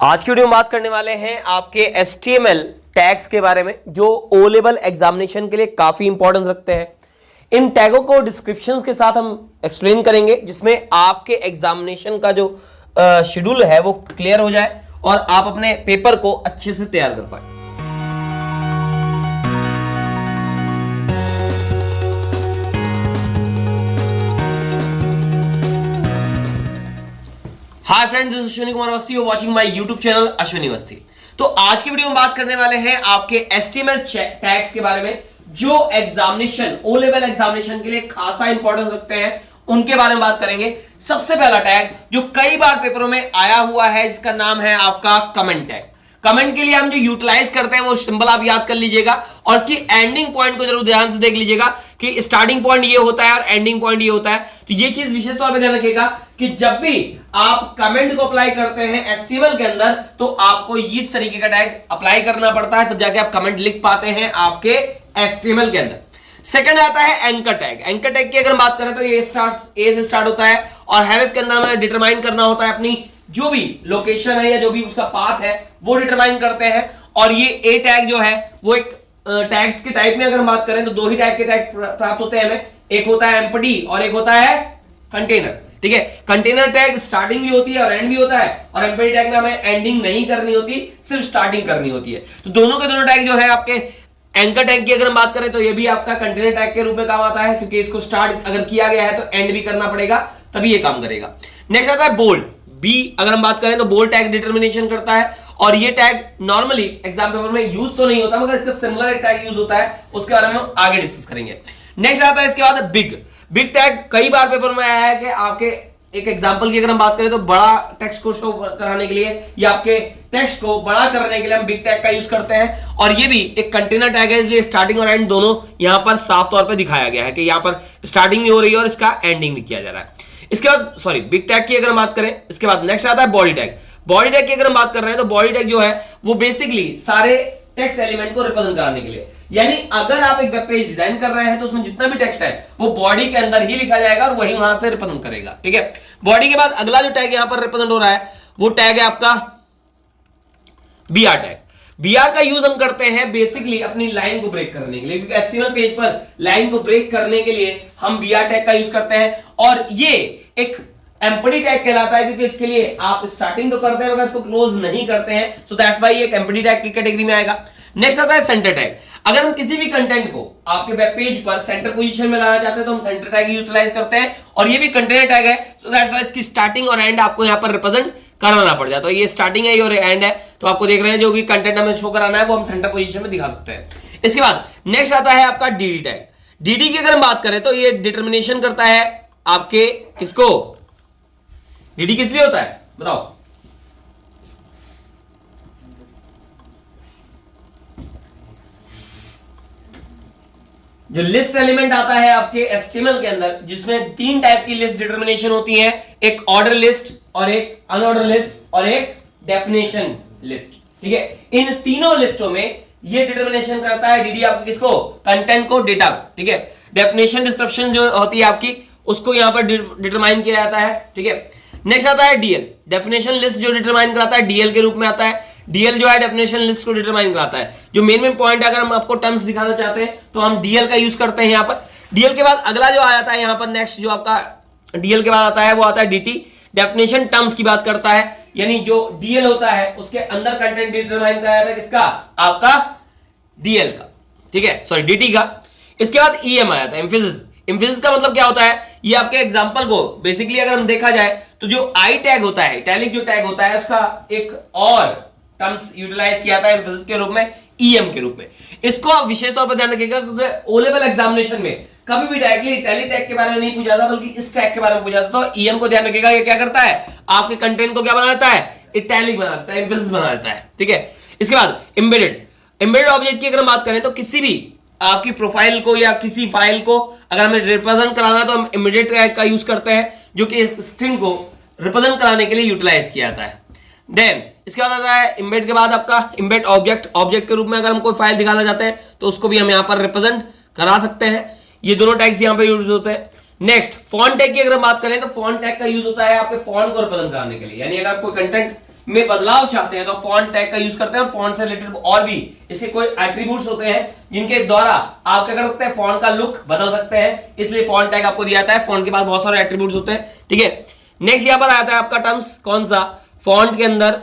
आज की वीडियो में बात करने वाले हैं आपके HTML टैग्स के बारे में जो ओ लेवल एग्जामिनेशन के लिए काफी इंपॉर्टेंस रखते हैं। इन टैगों को डिस्क्रिप्शंस के साथ हम एक्सप्लेन करेंगे जिसमें आपके एग्जामिनेशन का जो शेड्यूल है वो क्लियर हो जाए और आप अपने पेपर को अच्छे से तैयार कर पाए। Hi friends, this is Ashwini Kumar Awasthi, you watching my YouTube channel Ashwini Awasthi. तो आज की वीडियो में बात करने वाले हैं आपके HTML टैग्स के बारे में जो एग्जामिनेशन ओ लेवल एग्जामिनेशन के लिए खासा इंपॉर्टेंस रखते हैं, उनके बारे में बात करेंगे। सबसे पहला टैग जो कई बार पेपरों में आया हुआ है जिसका नाम है आपका कमेंट टैग। कमेंट के लिए हम जो यूटिलाइज करते हैं वो सिंबल आप याद कर लीजिएगा और इसकी एंडिंग पॉइंट को जरूर ध्यान से देख लीजिएगा कि स्टार्टिंग पॉइंट ये होता है और एंडिंग पॉइंट ये होता है। तो ये चीज विशेष तौर पे ध्यान रखिएगा कि जब भी आप कमेंट को अप्लाई करते हैं HTML के अंदर तो आपको इस तरीके का टैग अप्लाई करना पड़ता है, तब जाके आप कमेंट लिख पाते हैं आपके HTML के अंदर। सेकंड आता है एंकर टैग। एंकर टैग की अगर बात करें तो ये ए से स्टार्ट होता है और हेल्प के अंदर हमें डिटरमाइन करना होता है अपनी जो भी लोकेशन है या जो भी उसका पाथ है वो डिटरमाइन करते हैं। और ये ए टैग जो है वो एक टैग्स के टाइप में अगर हम बात करें तो दो ही टाइप के टैग प्राप्त होते हैं हमें, एक होता है एम्प्टी और एक होता है कंटेनर। ठीक है, कंटेनर टैग स्टार्टिंग भी होती है और एंड भी होता है और एम्प्टी टैग में हमें एंडिंग नहीं करनी होती, सिर्फ स्टार्टिंग करनी होती है। तो दोनों के दोनों टैग जो है आपके एंकर टैग की अगर हम बात करें तो ये भी आपका कंटेनर टैग के रूप में काम आता है क्योंकि इसको स्टार्ट अगर किया गया है तो एंड भी करना पड़ेगा तभी ये काम करेगा। नेक्स्ट आता है बोल्ड। बी अगर हम बात करें तो बोल्ड टैग डिटरमिनेशन करता है और ये टैग नॉर्मली एग्जाम पेपर में यूज तो नहीं होता मगर इसका सिमिलर टैग यूज होता है, उसके बारे में हम आगे डिस्कस करेंगे। नेक्स्ट आता है इसके बाद बिग। बिग टैग कई बार पेपर में आया है कि आपके एक एग्जांपल की अगर हम बात करें तो बड़ा टेक्स्ट को शो कराने के लिए या आपके टेक्स्ट को बड़ा करने के लिए हम बिग टैग का यूज करते हैं और ये भी एक कंटेनर टैग है, इसलिए स्टार्टिंग और एंड दोनों यहां पर साफ तौर पर दिखाया गया है कि यहां पर स्टार्टिंग भी हो रही है और इसका एंडिंग भी किया जा रहा है। इसके बाद बिग टैग की अगर हम बात करें, इसके बाद नेक्स्ट आता है बॉडी टैग। बॉडी टैग की अगर हम बात कर रहे हैं तो बॉडी टैग जो है वो बेसिकली सारे टेक्स्ट एलिमेंट को रिप्रेजेंट कराने के लिए, यानी अगर आप एक वेब पेज डिजाइन कर रहे हैं तो उसमें जितना भी टेक्स्ट है वो बॉडी के अंदर ही लिखा जाएगा और वही वहां से रिप्रेजेंट करेगा। ठीक है, बॉडी के बाद अगला जो टैग यहां पर रिप्रेजेंट हो रहा है वो टैग है आपका BR टैग। BR का यूज हम करते हैं बेसिकली अपनी लाइन को ब्रेक करने के लिए, क्योंकि HTML पेज पर लाइन को ब्रेक करने के लिए हम BR टैग का यूज करते हैं और ये एक एम्प्टी टैग कहलाता है क्योंकि इसके लिए आप स्टार्टिंग तो करते हैं मगर इसको क्लोज नहीं करते हैं, सो दैट्स व्हाई ये एक एम्प्टी टैग की कैटेगरी में आएगा। नेक्स्ट आता है सेंटर टैग। अगर हम किसी भी कंटेंट को आपके वेब पेज पर सेंटर पोजीशन में लाना चाहते हैं तो हम सेंटर टैग यूटिलाइज करते हैं और ये भी कंटेनर टैग है, सो दैट्स व्हाई इसकी स्टार्टिंग और एंड आपको यहां पर रिप्रेजेंट कराना पड़ जाता है। ये स्टार्टिंग है और एंड है, तो आपको देख रहे हैं जो भी कंटेंट हमें शो कराना है वो हम सेंटर पोजीशन में दिखा सकते हैं। इसके बाद नेक्स्ट आता है आपका DD टैग। DD की अगर हम बात करें तो ये डिटरमिनेशन करता है आपके किसको, DD किस लिए होता है बताओ। जो लिस्ट एलिमेंट आता है आपके HTML के अंदर जिसमें तीन टाइप की लिस्ट डिटरमिनेशन होती है, एक ऑर्डर लिस्ट और एक अनऑर्डर लिस्ट और एक डेफिनेशन लिस्ट। ठीक है, इन तीनों लिस्टों में ये डिटरमिनेशन करता है DD आपको किसको, कंटेंट को, डेटा को। ठीक है, डेफिनेशन डिस्क्रिप्शन जो होती है आपकी उसको यहां पर डिटरमाइन किया जाता है। ठीक है, नेक्स्ट आता है DL। डेफिनेशन लिस्ट जो डिटरमाइन कराता है DL के रूप में आता है। DL जो है डेफिनेशन लिस्ट को डिटरमाइन कराता है। जो मेन पॉइंट अगर हम आपको टर्म्स दिखाना चाहते हैं तो हम DL का यूज करते हैं यहां पर। DL के बाद अगला जो आ जाता है यहां पर नेक्स्ट जो आपका DL के बाद आता है वो आता है DT। डेफिनेशन टर्म्स की बात करता है, यानी जो DL होता है उसके अंदर कंटेंट डिटरमाइन कराया जाता है किसका, आपका DL का। ठीक है, सॉरी DT का। इसके बाद EM आ जाता है, एम्फेसिस। एम्फेसिस का मतलब क्या होता है, ये आपके एग्जांपल को बेसिकली अगर हम देखा जाए तो जो आई टैग होता है, इटैलिक जो टैग होता है उसका एक और टर्म्स यूटिलाइज किया जाता है एम्फेसिस के रूप में, EM के रूप में। इसको आप विशेष तौर पर ध्यान रखिएगा क्योंकि ओ लेवल एग्जामिनेशन में कभी भी डायरेक्टली इटैलिक टैग के बारे में नहीं पूछा जाता बल्कि इस टैग के बारे में पूछा जाता है। तो EM को ध्यान रखिएगा, ये क्या करता है, आपके कंटेंट को क्या बना देता है, इटैलिक बना देता है, एम्फेसिस बना देता है। ठीक है, इसके बाद एम्बेडेड ऑब्जेक्ट की अगर हम बात करें तो किसी भी आपकी प्रोफाइल को या किसी फाइल को अगर हमें रिप्रेजेंट कराना है तो हम इमीडिएट टैग का यूज करते हैं जो कि इस स्ट्रिंग को रिप्रेजेंट कराने के लिए यूटिलाइज किया जाता है। देन इसके बाद आता है इम्बेड के बाद आपका इम्बेड ऑब्जेक्ट के रूप में अगर हम कोई फाइल दिखाना चाहते हैं तो उसको भी हम यहां पर रिप्रेजेंट करा सकते हैं। ये दोनों टैग्स यहां पर यूज होते हैं। नेक्स्ट फॉन्ट टैग की अगर हम बात करें तो फॉन्ट टैग का यूज होता है आपके फॉन्ट को रिप्रेजेंट कराने के लिए, यानी अगर कोई कंटेंट में बदलाव चाहते हैं तो फॉन्ट टैग का यूज करते हैं, और फॉन्ट से रिलेटेड और भी इसके कोई एट्रीब्यूट्स होते हैं जिनके द्वारा आप क्या कर सकते हैं, फॉन्ट का लुक बदल सकते हैं, इसलिए फॉन्ट टैग आपको दिया जाता है। फॉन्ट के पास बहुत सारे एट्रीब्यूट्स होते हैं, ठीक है। नेक्स्ट यहां पर आता है आपका टर्म्स, कौन सा, फॉन्ट के अंदर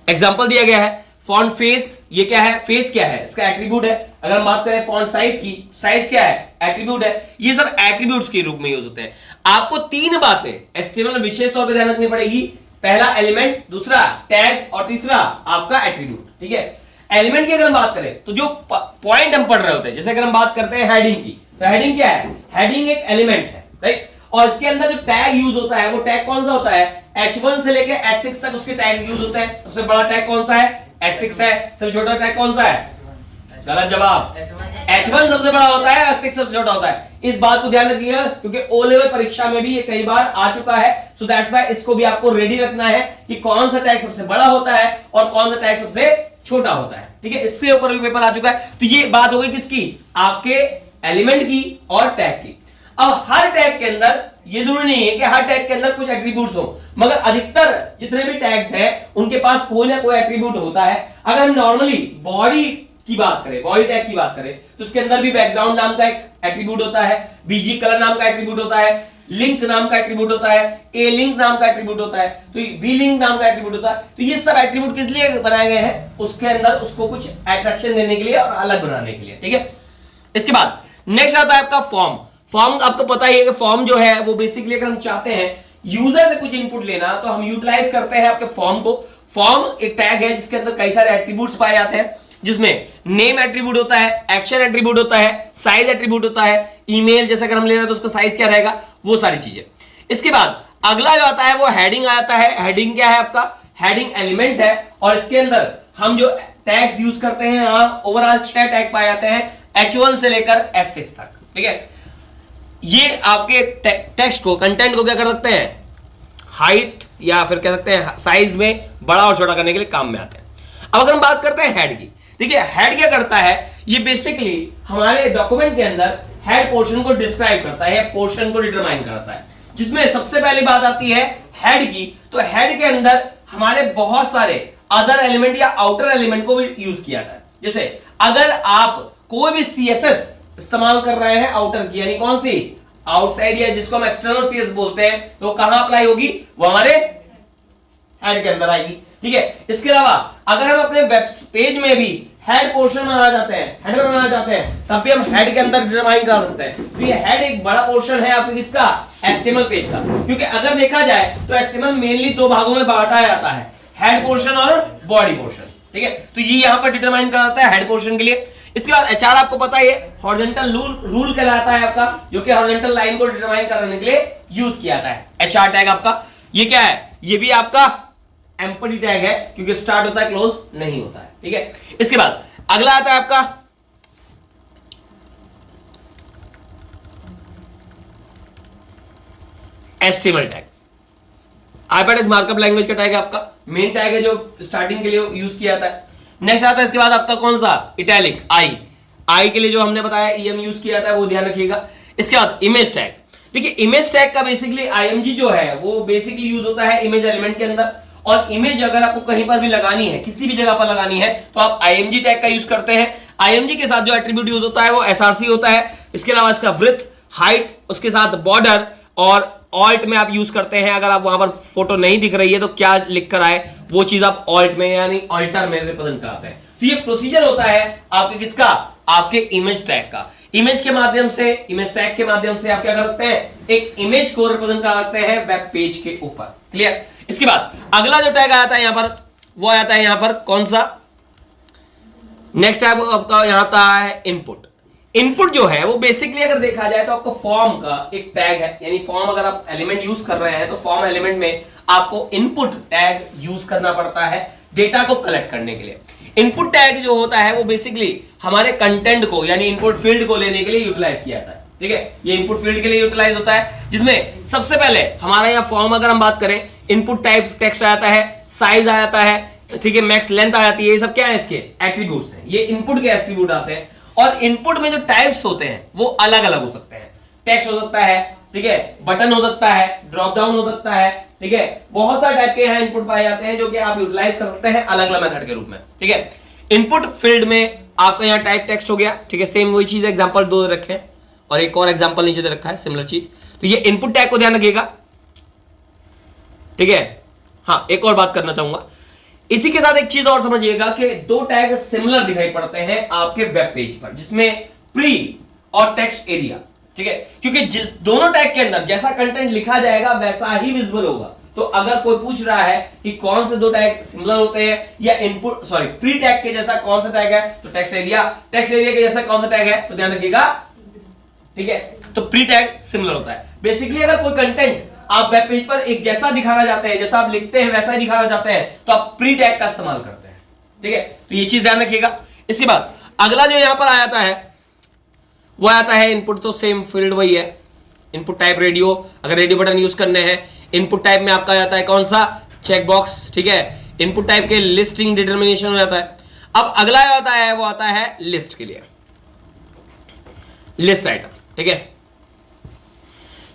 एग्जांपल दिया गया है फॉन्ट फेस। ये क्या है, फेस क्या है, इसका एट्रीब्यूट है। अगर हम बात करें फॉन्ट साइज की, साइज क्या है, एट्रीब्यूट है। ये सब एट्रीब्यूट्स के रूप में यूज होते हैं। आपको तीन बातें एचटीएमएल में विशेष तौर पर ध्यान रखनी पड़ेगी, पहला एलिमेंट, दूसरा टैग और तीसरा आपका एट्रीब्यूट, ठीक है। एलिमेंट की अगर हम बात करें तो जो पॉइंट हम पढ़ रहे होते हैं, जैसे अगर हम बात करते हैं हेडिंग की, तो हेडिंग क्या है, हेडिंग एक एलिमेंट है, राइट। और इसके अंदर जो टैग यूज होता है वो टैग कौन सा होता है, H1 से लेकर S6 तक उसके टैग यूज होते हैं। सबसे बड़ा टैग कौन सा है, S6 है। सबसे छोटा टैग कौन सा है, गलत जवाब, H1 सबसे बड़ा होता है, S6 सबसे छोटा होता है। इस बात को ध्यान रखिएगा क्योंकि ओ लेवल परीक्षा में भी ये कई बार आ चुका है, सो दैट्स व्हाई इसको भी आपको रेडी रखना है कि कौन सा टैग सबसे बड़ा होता है और कौन सा टैग सबसे छोटा होता है, ठीक है। इससे ऊपर भी पेपर आ चुका है। तो ये बात हो गई किसकी, आपके एलिमेंट की और टैग की। अब हर टैग के अंदर ये जरूरी नहीं है कि हर टैग के अंदर कुछ एट्रीब्यूट्स हो, मगर अधिकतर जितने भी टैग्स हैं उनके पास कोई ना कोई एट्रीब्यूट होता है। अगर हम नॉर्मली बॉडी की बात करें, बॉडी टैग की बात करें, तो उसके अंदर भी बैकग्राउंड नाम का एक एट्रीब्यूट होता है, बीजी कलर नाम का एट्रीब्यूट होता है, लिंक नाम का एट्रीब्यूट होता है, ए लिंक नाम का एट्रीब्यूट होता है, तो वी लिंक नाम का एट्रीब्यूट होता है। तो ये सब एट्रीब्यूट किस लिए बनाए गए हैं, उसके अंदर उसको कुछ अट्रैक्शन देने के लिए और अलग बनाने के लिए, ठीक है। इसके बाद नेक्स्ट आता है आपका फॉर्म। फॉर्म आपको पता ही है कि फॉर्म जो है वो बेसिकली अगर हम चाहते हैं यूजर से कुछ इनपुट लेना तो हम यूटिलाइज करते हैं आपके फॉर्म को। फॉर्म एक टैग है जिसके अंदर कई सारे एट्रीब्यूट्स पाए जाते हैं, जिसमें नेम एट्रीब्यूट होता है, एक्शन एट्रीब्यूट होता है, साइज एट्रीब्यूट होता है, ईमेल जैसे अगर हम ले रहे हैं तो उसका साइज क्या रहेगा, वो सारी चीजें। इसके बाद अगला जो आता है वो हेडिंग आता है। हेडिंग क्या है आपका, हेडिंग एलिमेंट है और इसके अंदर हम जो टैग्स यूज करते हैं, यहां ओवरऑल 6 टैग पाए जाते हैं H1 से लेकर S6 तक, ठीक है। ये आपके टेक्स्ट को, कंटेंट को क्या कर सकते हैं, हाइट या फिर कह सकते हैं साइज में बड़ा और छोटा करने के लिए काम में आते हैं। अब अगर हम बात करते हैं हेड की, देखिए हेड क्या करता है, ये बेसिकली हमारे डॉक्यूमेंट के अंदर हेड पोर्शन को डिस्क्राइब करता है, पोर्शन को डिटरमाइन करता है, जिसमें सबसे पहली बात आती है हेड की। तो हेड के अंदर हमारे बहुत सारे अदर एलिमेंट या आउटर एलिमेंट को भी यूज किया जाता है। जैसे अगर आप कोई भी CSS इस्तेमाल कर रहे हैं आउटर की, यानी कौन सी, आउटसाइड, या जिसको हम एक्सटर्नल CSS बोलते हैं, तो कहां अप्लाई होगी, वो हमारे हेड के अंदर आएगी, ठीक है। इसके अलावा अगर हम अपने वेब पेज में भी हेड पोर्शन बनाना चाहते हैं, हेडर बनाना चाहते हैं, तब भी हम हेड के अंदर डिटरमाइन कर सकते हैं। तो ये हेड एक बड़ा पोर्शन है आपके किसका, HTML पेज का, क्योंकि अगर देखा जाए तो HTML मेनली 2 भागों में बांटा जाता है, हेड पोर्शन और बॉडी पोर्शन, ठीक है। तो ये यहां पर डिटरमाइन कराता है हेड पोर्शन के लिए। इसके बाद HR आपको पता है हॉरिजॉन्टल रूल कहलाता है आपका, जो कि हॉरिजॉन्टल लाइन को डिटरमाइन करने के लिए यूज किया जाता है। HR टैग आपका ये क्या है, ये भी आपका एम्प्टी टैग है क्योंकि स्टार्ट होता है क्लोज नहीं होता है, ठीक है। इसके बाद अगला आता है आपका HTML tag. Hypertext markup language का टैग है आपका, मेन टैग है जो स्टार्टिंग के लिए यूज किया जाता है। नेक्स्ट आता है इसके बाद आपका कौन सा, इटैलिक, आई के लिए जो हमने बताया EM यूज किया जाता है, वो ध्यान रखिएगा। इसके बाद इमेज टैग। देखिए इमेज टैग का बेसिकली IMG जो है वो बेसिकली यूज होता है इमेज एलिमेंट के अंदर, और इमेज अगर आपको कहीं पर भी लगानी है, किसी भी जगह पर लगानी है, तो आप IMG टैग का यूज करते हैं। IMG के साथ जो एट्रीब्यूट यूज होता है वो SRC होता है। इसके अलावा इसका विड्थ, हाइट, उसके साथ बॉर्डर और ऑल्ट में आप यूज करते हैं। अगर आप वहां पर फोटो नहीं दिख रही है तो क्या लिख कर आए, वो चीज आप ऑल्ट में यानी ऑल्टर में रिप्रेजेंट कराते हैं। तो ये प्रोसीजर होता है आपके किसका, आपके इमेज टैग का। इमेज के माध्यम से, इमेज टैग के माध्यम से आप क्या कर सकते हैं, एक इमेज को रिप्रेजेंट करा सकते हैं वेब पेज के ऊपर, क्लियर। इसके बाद अगला जो टैग आता है यहां पर, वो आता है यहां पर कौन सा, नेक्स्ट टैग आपका यहां आता है इनपुट। इनपुट जो है वो बेसिकली अगर देखा जाए तो आपको फॉर्म का एक टैग है, यानी फॉर्म अगर आप एलिमेंट यूज कर रहे हैं तो फॉर्म एलिमेंट में आपको इनपुट टैग यूज करना पड़ता है डेटा को कलेक्ट करने के लिए। इनपुट टैग जो होता है वो बेसिकली हमारे कंटेंट को यानी इनपुट फील्ड को लेने के लिए यूटिलाइज किया जाता है, ठीक है। ये इनपुट फील्ड के लिए यूटिलाइज होता है, जिसमें सबसे पहले हमारा यहाँ फॉर्म अगर हम बात करें, इनपुट टाइप टेक्स्ट आ जाता है, साइज आ जाता है, ठीक है, मैक्स लेंथ आ जाती है, ये सब क्या है, इसके एट्रीब्यूट्स हैं, ये इनपुट के एट्रीब्यूट आते हैं। और इनपुट में जो टाइप्स होते हैं वो अलग अलग हो सकते हैं। टेक्स्ट हो सकता है, ठीक है, बटन हो सकता है, ड्रॉप डाउन हो सकता है, ठीक है, बहुत सारे टाइप के यहाँ इनपुट पाए जाते हैं जो कि आप यूटिलाइज कर सकते हैं अलग अलग मेथड के रूप में। ठीक है, इनपुट फील्ड में आपका यहाँ टाइप टेक्स्ट हो गया, ठीक है, सेम वही चीज, एग्जांपल 2 रखे हैं और एक और एग्जांपल नीचे दे रखा है सिमिलर चीज। तो ये इनपुट टैग को ध्यान रखिएगा, ठीक है। हाँ, एक और बात करना चाहूंगा, इसी के साथ एक चीज और समझिएगा कि 2 टैग सिमिलर दिखाई पड़ते हैं आपके वेब पेज पर, जिसमें प्री और टेक्स्ट एरिया, ठीक है, क्योंकि जिस दोनों टैग के अंदर जैसा कंटेंट लिखा जाएगा वैसा ही विजिबल होगा। तो अगर कोई पूछ रहा है कि कौन से 2 टैग सिमिलर होते हैं या इनपुट प्री टैग के जैसा कौन सा टैग है, तो टेक्स्ट एरिया के जैसा कौन सा टैग है, तो ध्यान रखिएगा, ठीक है। तो प्री टैग सिमिलर होता है। बेसिकली अगर कोई कंटेंट आप वेब पेज पर एक जैसा दिखाना चाहते हैं, जैसा आप लिखते हैं वैसा ही दिखाना चाहते हैं, तो आप प्री टैग का इस्तेमाल करते हैं, ठीक है। तो ये चीज ध्यान रखिएगा। इसके बाद अगला जो यहां पर आ जाता है वो आता है इनपुट, तो सेम फील्ड वही है, इनपुट टाइप रेडियो, अगर रेडियो बटन यूज करने हैं। इनपुट टाइप में आपका आता है कौन सा, चेक बॉक्स, ठीक है। इनपुट टाइप के लिस्टिंग डिटर्मिनेशन हो जाता है। अब अगला जो आता है वो आता है लिस्ट के लिए, लिस्ट आइटम, ठीक है।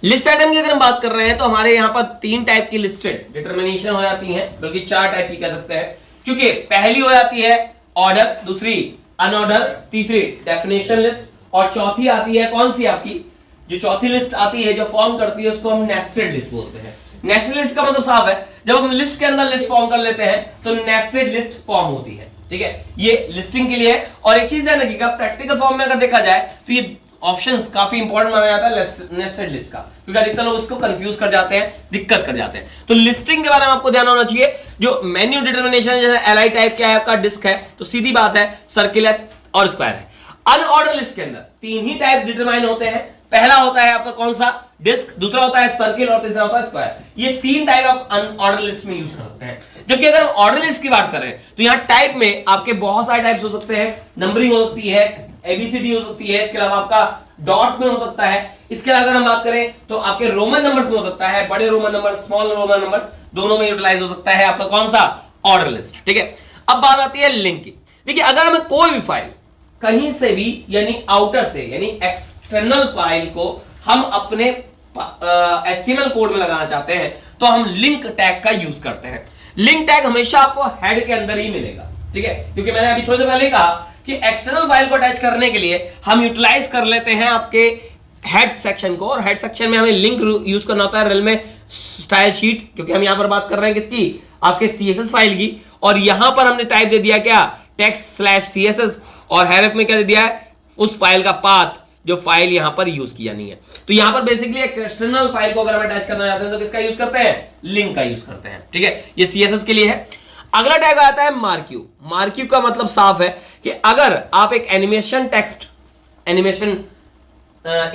लिस्ट आइटम की अगर हम बात कर रहे हैं तो हमारे यहां पर 3 टाइप की लिस्टेड डिटर्मिनेशन हो जाती हैं, बल्कि 4 टाइप की कह सकते हैं, क्योंकि पहली हो जाती है ऑर्डर, दूसरी अनऑर्डर, तीसरी डेफिनेशन लिस्ट और चौथी आती है कौन सी, आपकी जो चौथी लिस्ट आती है जो फॉर्म करती है उसको हम नेस्टेड लिस्ट बोलते हैं। नेस्टेड लिस्ट का मतलब साफ है, जब हम लिस्ट के अंदर लिस्ट फॉर्म कर लेते हैं तो नेस्टेड लिस्ट फॉर्म होती है, ठीक है। ये लिस्टिंग के लिए है। और एक चीज ध्यान रखिएगा, प्रैक्टिकल फॉर्म में अगर देखा जाए तो ये ऑप्शंस काफी इंपॉर्टेंट माना जाता है नेस्टेड लिस्ट का, क्योंकि अधिकतर लोग इसको कंफ्यूज कर जाते हैं, दिक्कत कर जाते हैं। तो लिस्टिंग के बारे में आपको ध्यान होना चाहिए। जो मेन्यू डिटर्मिनेशन है, जैसे एलआई टाइप का है आपका डिस्क है, तो सीधी बात है सर्किल है और स्क्वायर है। अनऑर्डर लिस्ट के अंदर 3 ही टाइप डिटरमाइन होते हैं। पहला होता है आपका कौन सा, डिस्क, दूसरा होता है सर्किल और तीसरा होता है स्क्वायर। ये 3 टाइप आप अनऑर्डर लिस्ट में यूज कर सकते हैं। जबकि अगर हम ऑर्डर लिस्ट की बात करें तो यहाँ टाइप में आपके बहुत सारे टाइप्स हो सकते हैं, नंबरिंग हो सकती है, एबीसीडी हो सकती है, इसके अलावा आपका डॉट्स में हो सकता है। इसके अलावा अगर हम बात करें तो आपके रोमन नंबर्स में हो सकता है, बड़े Roman number, small Roman numbers, दोनों में यूटिलाइज हो सकता है आपका कौन सा, ऑर्डर लिस्ट, ठीक है। अब बात आती है लिंक की। देखिए, अगर हमें कोई भी फाइल कहीं से भी यानी आउटर से यानी एक्सटर्नल फाइल को हम अपने एचटीएमएल कोड में लगाना चाहते हैं तो हम लिंक टैग का यूज करते हैं। लिंक टैग हमेशा आपको हेड के अंदर ही मिलेगा, ठीक है, क्योंकि मैंने अभी थोड़ी देर पहले कहा कि एक्सटर्नल फाइल को अटैच करने के लिए हम यूटिलाइज कर लेते हैं आपके हेड सेक्शन को, और हेड सेक्शन में हमें लिंक यूज करना होता है रेल में स्टाइल शीट, क्योंकि हम यहां पर बात कर रहे हैं किसकी, आपके सीएसएस फाइल की। और यहां पर हमने टाइप दे दिया क्या, text/css, और हेरफ में क्या दे दिया है, उस फाइल का पाथ जो फाइल यहां पर यूज की जानी है। तो यहां पर बेसिकली एक एक्सटर्नल फाइल को अगर हम अटैच करना चाहते हैं तो किसका यूज करते हैं, लिंक का यूज करते हैं, ठीक है। ये सीएसएस के लिए है। अगला टैग आता है मार्क्यू। मार्क्यू का मतलब साफ है कि अगर आप एक एनिमेशन टेक्स्ट, एनिमेशन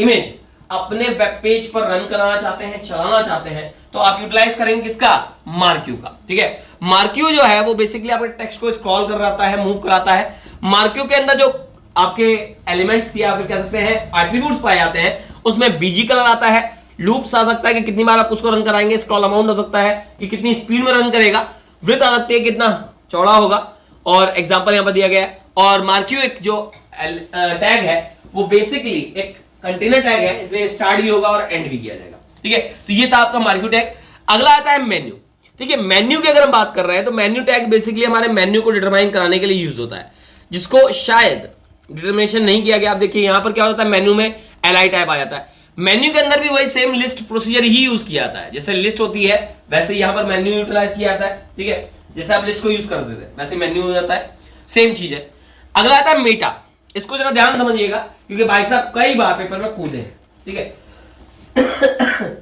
इमेज अपने वेब पेज पर रन कराना चाहते हैं, चलाना चाहते हैं, तो आप यूटिलाइज करेंगे किसका, मार्क्यू का, ठीक है। मार्क्यू जो है वो बेसिकली आपके टेक्स्ट को स्क्रॉल कराता है, मूव कराता है। मार्क्यू के अंदर जो आपके एलिमेंट्स या फिर कह सकते हैं एट्रीब्यूट्स पाए जाते हैं, उसमें बीजी कलर आता है, लूप्स आ सकता है कि कितनी बार आप उसको रन कराएंगे, स्क्रॉल अमाउंट हो सकता है कि कितनी स्पीड में रन करेगा, विड्थ आ सकती है कितना चौड़ा होगा, और एग्जांपल यहां पर दिया गया है। और मार्क्यू एक जो टैग है वो बेसिकली एक कंटेनर टैग है, इसलिए स्टार्ट भी होगा और एंड भी किया जाएगा, ठीक है। तो ये था आपका मार्क्यू टैग। अगला आता है मेन्यू। ठीक है, मेन्यू की अगर हम बात कर रहे हैं तो मेन्यू टैग बेसिकली हमारे मेन्यू को डिटरमाइन कराने के लिए यूज होता है, जिसको शायद डिटरमिनेशन नहीं किया गया। आप देखिए यहां पर क्या होता है, मेन्यू में एलआई टाइप आ जाता है। मेन्यू के अंदर भी वही सेम लिस्ट प्रोसीजर ही यूज किया जाता है, जैसे लिस्ट होती है वैसे यहां पर मेन्यू यूटिलाइज किया जाता है, ठीक है। जैसे आप लिस्ट को यूज करते थे वैसे मेन्यू हो जाता है, सेम चीज है। अगला आता है मेटा। इसको जरा ध्यान समझिएगा क्योंकि भाई साहब कई बार पेपर में कूदे हैं, ठीक है।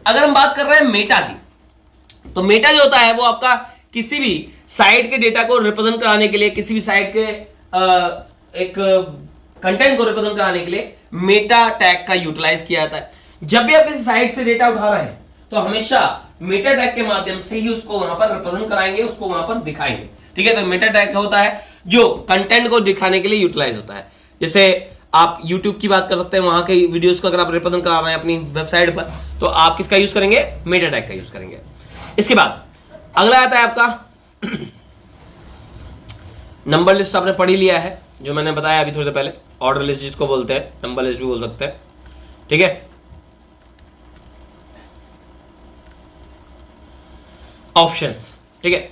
अगर हम बात कर रहे हैं मेटा की, तो मेटा जो होता है वो आपका किसी भी साइट के डेटा को रिप्रेजेंट कराने के लिए, किसी भी साइट के एक कंटेंट को रिप्रेजेंट कराने के लिए मेटा टैग का यूटिलाइज किया जाता है। जब भी आप किसी साइट से डेटा उठा रहे हैं तो हमेशा मेटा टैग के माध्यम से ही उसको वहां पर रिप्रेजेंट कराएंगे, उसको वहां पर दिखाएंगे, ठीक है। तो मेटा टैग क्या होता है, जो कंटेंट को दिखाने के लिए यूटिलाइज होता है। जैसे आप YouTube की बात कर सकते हैं, वहां के वीडियोस को अगर आप रिप्रेजेंट करा रहे हैं अपनी वेबसाइट पर, तो आप किसका यूज करेंगे, मेटा टैग का यूज करेंगे। इसके बाद अगला आता है आपका नंबर लिस्ट। आपने पढ़ ही लिया है, जो मैंने बताया अभी थोड़ी देर पहले, ऑर्डर लिस्ट जिसको बोलते हैं, नंबर लिस्ट भी बोल सकते हैं, ठीक है। ऑप्शंस, ठीक है।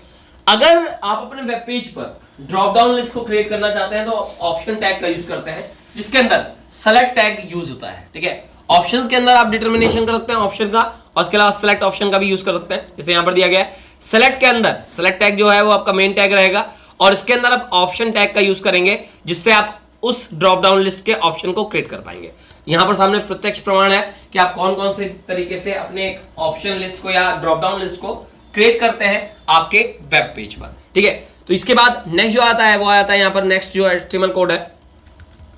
अगर आप अपने वेब पेज पर ड्रॉप डाउन लिस्ट को क्रिएट करना चाहते हैं तो ऑप्शन टैग का यूज करते हैं, जिसके अंदर सेलेक्ट टैग यूज होता है, ठीक है। ऑप्शंस के अंदर आप डिटरमिनेशन कर सकते हैं ऑप्शन का, और उसके अलावा सेलेक्ट ऑप्शन का भी यूज कर सकते हैं, जैसे यहां पर दिया गया है। सेलेक्ट के अंदर सेलेक्ट टैग जो है वो आपका मेन टैग रहेगा, और इसके अंदर आप ऑप्शन टैग का यूज करेंगे, जिससे आप उस ड्रॉप डाउन लिस्ट के ऑप्शन को क्रिएट कर पाएंगे। यहां पर सामने प्रत्यक्ष प्रमाण है कि आप कौन कौन से तरीके से अपने ऑप्शन लिस्ट को या ड्रॉप डाउन लिस्ट को क्रिएट करते हैं आपके वेब पेज पर, ठीक है। तो इसके बाद नेक्स्ट जो आता है वो आता है यहां पर, नेक्स्ट जो HTML कोड है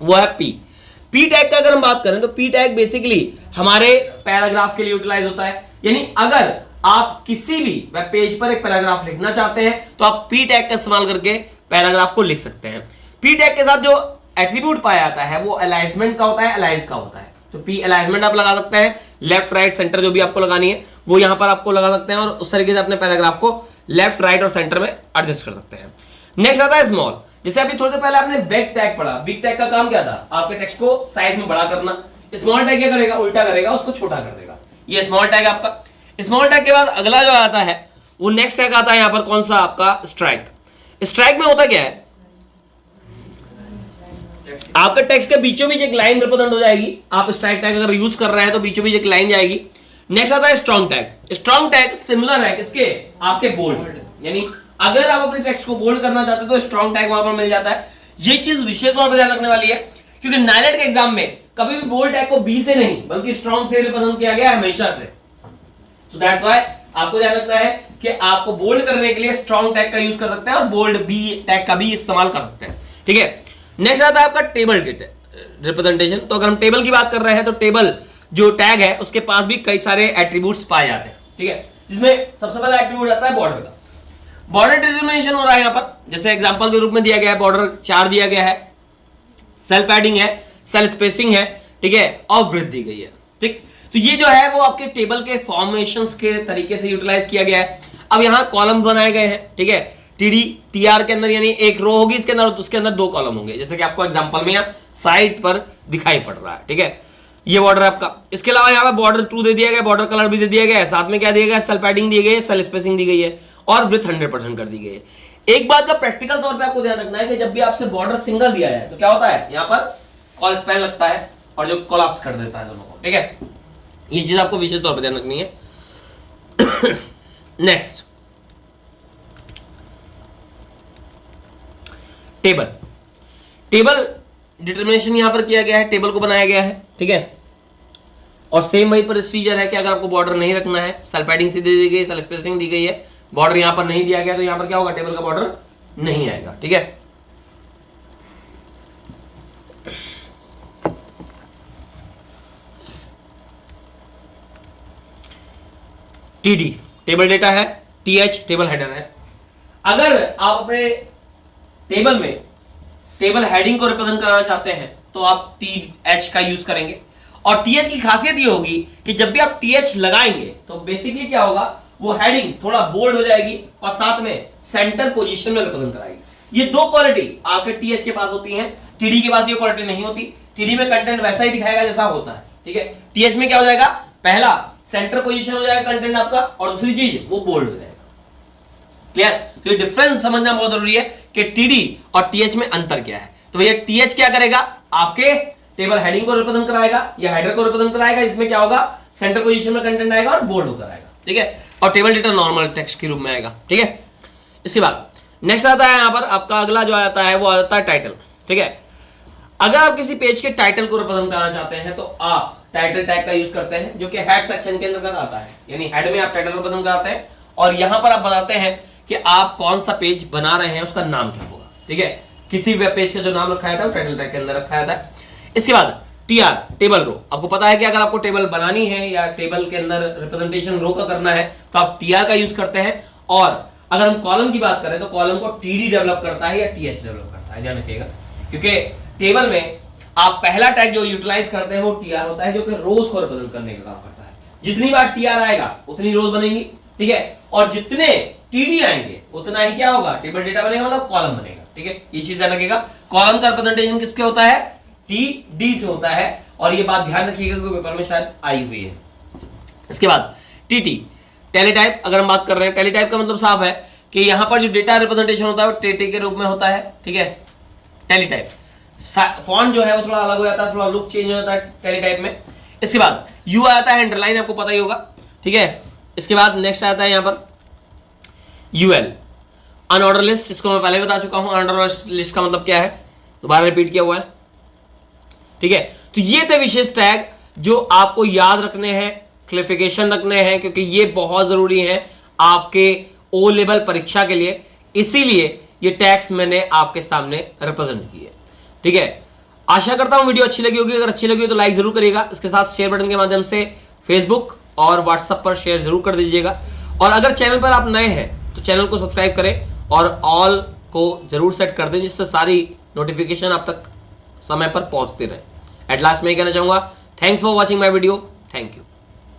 वो है पी टैग का। अगर हम बात करें तो पी टैग बेसिकली हमारे पैराग्राफ के लिए यूटिलाइज होता है, यानी अगर आप किसी भी वेब पेज पर एक पैराग्राफ लिखना चाहते हैं तो आप पी टैग का इस्तेमाल करके पैराग्राफ को लिख सकते हैं। पी टैग के साथ जो एट्रीब्यूट पाया जाता है वो अलाइजमेंट का होता है, अलाइज का होता है। तो पी अलाइजमेंट आप लगा सकते हैं, लेफ्ट राइट सेंटर जो भी आपको लगानी है वो यहां पर आपको लगा सकते हैं, और उस तरीके से अपने पैराग्राफ को लेफ्ट राइट और सेंटर में एडजस्ट कर सकते हैं। नेक्स्ट आता है स्मॉल। जैसे अभी थोड़ी देर पहले आपने बिग टैग पढ़ा, बिग टैग का काम क्या था, आपके टेक्स्ट को साइज में बड़ा करना। स्मॉल टैग क्या करेगा, उल्टा करेगा, उसको छोटा कर देगा। ये स्मॉल टैग आपका। स्मॉल टैग के बाद अगला जो आता है वो नेक्स्ट टैग आता है यहां पर, कौन सा आपका, स्ट्राइक। स्ट्राइक में होता क्या है, आपके टेक्स्ट के बीचों बीच एक लाइन रिप्रेजेंट हो जाएगी। आप स्ट्राइक टैग अगर यूज कर रहे हैं तो बीचों बीच एक लाइन जाएगी। नेक्स्ट आता है strong tag. Strong tag similar है किसके, आपके बोल्ड, यानी अगर आप अपने टेक्स्ट को बोल्ड करना चाहते हैं तो स्ट्रॉन्ग टैग वहां पर मिल जाता है। ये चीज विशेष तौर पर ध्यान रखने वाली है, क्योंकि नाइलेट के एग्जाम में कभी भी बोल्ड टैग को बी से नहीं बल्कि स्ट्रॉन्ग से रिप्रेजेंट किया गया है हमेशा से। सो दैट्स व्हाई आपको ध्यान रखना है कि आपको बोल्ड करने के लिए स्ट्रॉन्ग टैग का यूज कर सकते हैं और बोल्ड बी टैग का भी इस्तेमाल कर सकते हैं, ठीक है। नेक्स्ट आता है आपका टेबल रिप्रेजेंटेशन। तो अगर हम टेबल की बात कर रहे हैं तो टेबल जो टैग है उसके पास भी कई सारे एट्रीब्यूट्स पाए जाते हैं, ठीक है, जिसमें सबसे पहला एट्रीब्यूट आता है बॉर्डर का। बॉर्डर डिटरमिनेशन हो रहा है यहां पर, जैसे एग्जांपल के रूप में दिया गया है, बॉर्डर 4 दिया गया है, सेल पैडिंग है, सेल स्पेसिंग है, ठीक है, और वृद्धि दी गई है, ठीक। तो ये जो है वो आपके टेबल के फॉर्मेशंस के तरीके से यूटिलाइज किया गया है। अब यहां कॉलम बनाए गए हैं, ठीक है, टीडी टीआर के अंदर, यानी एक रो होगी इसके अंदर, उसके अंदर 2 कॉलम होंगे, जैसे कि आपको एग्जांपल में यहां साइड पर दिखाई पड़ रहा है, ठीक है। ये बॉर्डर आपका। इसके अलावा यहां पर बॉर्डर 2 दे दिया गया, बॉर्डर कलर भी दे दिया गया है, साथ में क्या दिया गया है, सेल पैडिंग दी गई है, सेल स्पेसिंग दी गई है, और विथ 100% कर दी गई है। एक बात का प्रैक्टिकल तौर पे आपको ध्यान रखना है कि जब भी आपसे बॉर्डर सिंगल दिया है तो क्या होता है, यहां पर कॉल स्पैन लगता है और जो कोलैप्स कर देता है दोनों को, ठीक है। ये चीज आपको विशेष तौर पर ध्यान रखनी है। Next, table. टेबल डिटरमिनेशन यहां पर किया गया है, टेबल को बनाया गया है, ठीक है। और सेम वही प्रोसीजर है कि अगर आपको बॉर्डर नहीं रखना है, सेल पैडिंग से दे दी गई, सेल स्पेसिंग दी गई है, बॉर्डर यहां पर नहीं दिया गया तो यहां पर क्या होगा, टेबल का बॉर्डर नहीं आएगा, ठीक है। टीडी टेबल डेटा है, टीएच टेबल हेडर है। अगर आप अपने टेबल में टेबल हेडिंग को रिप्रेजेंट कराना चाहते हैं तो आप टीएच का यूज करेंगे, और टीएच की खासियत ये होगी कि जब भी आप टीएच लगाएंगे तो बेसिकली क्या होगा, वो हेडिंग थोड़ा बोल्ड हो जाएगी और साथ में सेंटर पोजीशन में रिप्रेजेंट कराएगी। ये 2 क्वालिटी आपके टीएच के पास होती हैं, टीडी के पास ये क्वालिटी नहीं होती। टीडी में कंटेंट वैसा ही दिखाएगा जैसा होता है, ठीक है। टीएच में क्या हो जाएगा, पहला सेंटर पोजीशन हो जाएगा कंटेंट आपका, और दूसरी चीज वो बोल्ड हो जाएगा। क्लियर? तो ये डिफरेंस समझना बहुत जरूरी है कि टीडी और टीएच में अंतर क्या है। तो भैया टीएच क्या करेगा, आपके टेबल हेडिंग को रिप्रेजेंट कराएगा या हेडर को रिप्रेजेंट कराएगा, इसमें क्या होगा, सेंटर पोजीशन में कंटेंट आएगा और बोल्ड होकर आएगा, ठीक है। और टेबल डेटा नॉर्मल टेक्स्ट के रूप में आएगा, ठीक है। इसके बाद नेक्स्ट आता है यहां पर आपका अगला जो आता है वो आता है टाइटल, ठीक है। अगर आप किसी पेज के टाइटल को रिप्रेजेंट करना चाहते हैं तो आप टाइटल टैग का यूज करते हैं, जो कि हेड सेक्शन के अंतर्गत आता है, यानी हेड में आप टाइटल रिप्रेजेंट कराते हैं और यहां पर आप बताते हैं कि आप कौन सा पेज बना रहे हैं, उसका नाम क्या होगा, ठीक है। किसी वेब पेज का जो नाम रखा था वो टाइटल टैग के अंदर रखा था। इसके बाद टीआर टेबल रो। आपको पता है कि अगर आपको टेबल बनानी है या टेबल के अंदर रिप्रेजेंटेशन रो का करना है तो आप टीआर का यूज करते हैं, और अगर हम कॉलम की बात करें तो कॉलम को टीडी डेवलप करता है या टीएच डेवलप करता है, ध्यान रखिएगा, क्योंकि टेबल में आप पहला टैग जो यूटिलाइज करते हैं वो टीआर होता है, जो कि रोज को रिप्रेजेंट करने का काम करता है। जितनी बार टीआर आएगा उतनी रोज बनेंगी, ठीक है, और जितने टीडी आएंगे उतना ही क्या होगा, टेबल डेटा बनेगा, मतलब कॉलम बनेगा, ठीक है। ये चीज ध्यान रखिएगा। कॉलम का रिप्रेजेंटेशन किसके होता है, टीडी से होता है, और ये बात ध्यान रखिएगा क्योंकि पेपर में शायद आई हुई है। इसके बाद टीटी टेलीटाइप अगर हम बात कर रहे हैं, टेलीटाइप का मतलब साफ है कि यहां पर जो डेटा रिप्रेजेंटेशन होता है वो टेटी के रूप में होता है, ठीक है। टेलीटाइप फॉन्ट जो है वो थोड़ा अलग हो जाता है, थोड़ा लुक चेंज हो जाता है टेलीटाइप में। इसके बाद यू आता है, अंडरलाइन आपको पता ही होगा, ठीक है। इसके बाद नेक्स्ट आता है यहां पर यूएल, अनऑर्डर लिस्ट। इसको मैं पहले बता चुका हूं, अनऑर्डर लिस्ट का मतलब क्या है, दोबारा रिपीट किया हुआ है, ठीक है। तो ये थे विशेष टैग जो आपको याद रखने हैं, क्लैरिफिकेशन रखने हैं, क्योंकि ये बहुत जरूरी है आपके ओ लेवल परीक्षा के लिए, इसीलिए ये टैग्स मैंने आपके सामने रिप्रेजेंट किए, ठीक है। आशा करता हूं वीडियो अच्छी लगी होगी, अगर अच्छी लगी हो तो लाइक जरूर करिएगा, इसके साथ शेयर बटन के माध्यम से फेसबुक और व्हाट्सएप पर शेयर जरूर कर दीजिएगा, और अगर चैनल पर आप नए हैं तो चैनल को सब्सक्राइब करें और ऑल को जरूर सेट कर दें, जिससे सारी नोटिफिकेशन आप तक समय पर पहुंचती रहे। एट लास्ट मैं कहना चाहूंगा, thanks for watching my video, thank you.